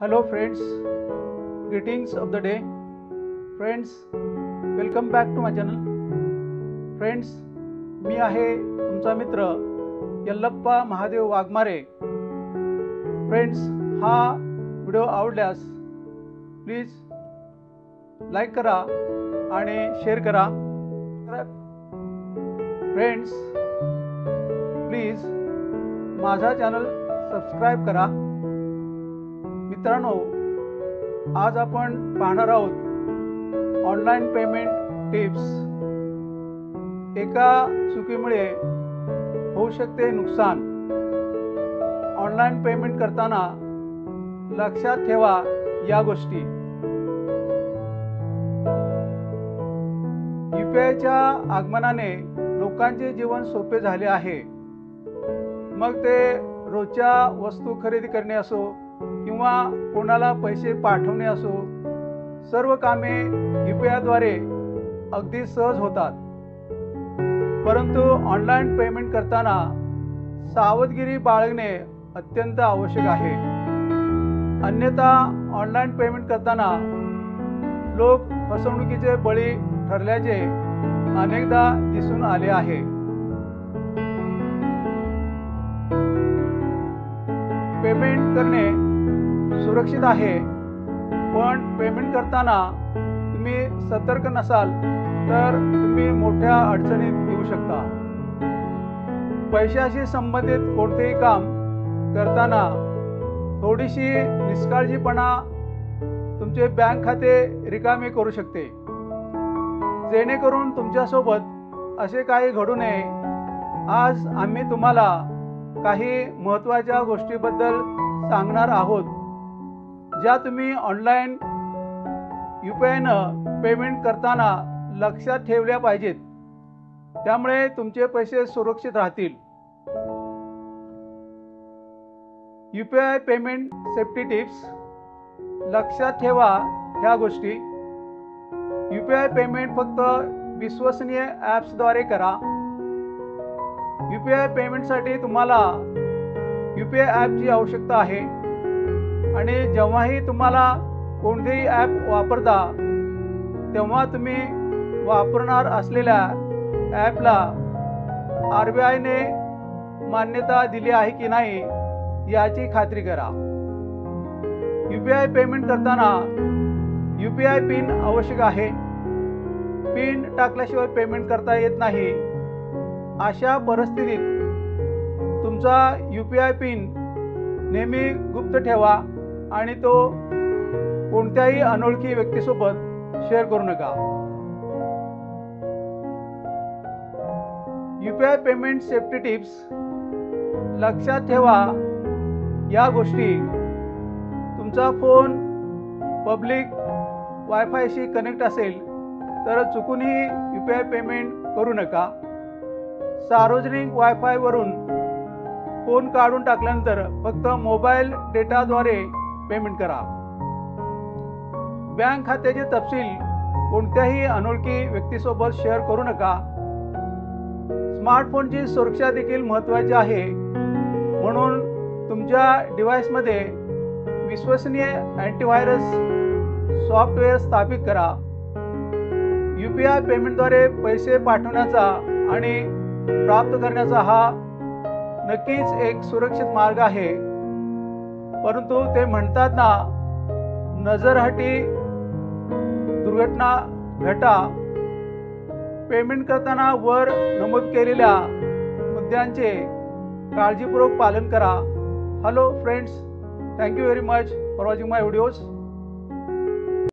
Hello friends, greetings of the day. Friends, welcome back to my channel. Friends, मी आहे तुमचा मित्र Yallappa Mahadev Waghmare. Friends, हा video आवडल्यास प्लीज लाईक करा आणि शेअर करा. फ्रेंड्स, प्लीज माझा चॅनल सबस्क्राईब करा. मित्रांनो, आज आपण पाहणार आहोत ऑनलाईन पेमेंट टिप्स. एका चुकीमुळे होऊ शकते नुकसान. ऑनलाईन पेमेंट करताना लक्षात ठेवा या गोष्टी. UPIच्या आगमनाने लोकांचे जीवन सोपे झाले आहे. मग ते रोजच्या वस्तू खरेदी करणे असो किंवा कोणाला पैसे पाठवणे असो, सर्व कामे UPIद्वारे अगदी सहज होतात. परंतु ऑनलाईन पेमेंट करताना सावधगिरी बाळगणे अत्यंत आवश्यक आहे. अन्यथा ऑनलाईन पेमेंट करताना लोक फसवणुकीचे बळी ठरल्याचे अनेकदा दिसून आले आहे. पेमेंट करणे सुरक्षित आहे, पण पेमेंट करताना तुम्ही सतर्क नसाल तर तुम्ही मोठ्या अडचणीत येऊ शकता. पैशाशी संबंधित कोणतेही काम करताना थोडीशी निष्काळजीपणा तुमचे बँक खाते रिकामे करू शकते. जेणेकरून तुमच्यासोबत असे काही घडू नये, आज आम्ही तुम्हाला काही महत्त्वाच्या गोष्टीबद्दल सांगणार आहोत, ज्या तुम्ही ऑनलाईन UPIनं पेमेंट करताना लक्षात ठेवल्या पाहिजेत. त्यामुळे तुमचे पैसे सुरक्षित राहतील. UPI payment safety tips. लक्षात ठेवा ह्या गोष्टी. UPI पेमेंट फक्त विश्वसनीय ॲप्सद्वारे करा. UPI पेमेंटसाठी तुम्हाला UPI ॲपची आवश्यकता आहे आणि जेव्हाही तुम्हाला कोणतेही ॲप वापरता तेव्हा तुम्ही वापरणार असलेल्या ॲपला RBIने मान्यता दिली आहे की नाही याची खात्री करा. UPI पेमेंट करताना UPI पिन आवश्यक आहे. पिन टाकल्याशिवाय पेमेंट करता येत नाही. अशा परिस्थितीत तुमचा UPI पिन नेहमी गुप्त ठेवा आणि तो कोणत्याही अनोळखी व्यक्तीसोबत शेअर करू नका. UPI payment safety tips. लक्षात ठेवा या गोष्टी. तुमचा फोन पब्लिक वायफायशी कनेक्ट असेल तर चुकूनही UPI पेमेंट करू नका. सार्वजनिक वायफायवरून फोन काढून टाकल्यानंतर फक्त मोबाईल डेटाद्वारे पेमेंट करा. बँक खात्याचे तपशील कोणत्याही अनोळखी व्यक्तीसोबत शेअर करू नका. स्मार्टफोनची सुरक्षा देखील महत्त्वाची आहे, म्हणून तुमच्या डिव्हाइसमध्ये विश्वसनीय अँटीव्हायरस सॉफ्टवेअर स्थापित करा. UPI पेमेंटद्वारे पैसे पाठवण्याचा आणि प्राप्त करण्याचा हा नक्कीच एक सुरक्षित मार्ग आहे. परंतु ते म्हणतात ना, नजरहटी दुर्घटना घटा. पेमेंट करताना वर नमूद केलेल्या मुद्द्यांचे काळजीपूर्वक पालन करा. Hello friends, thank you very much for watching my videos.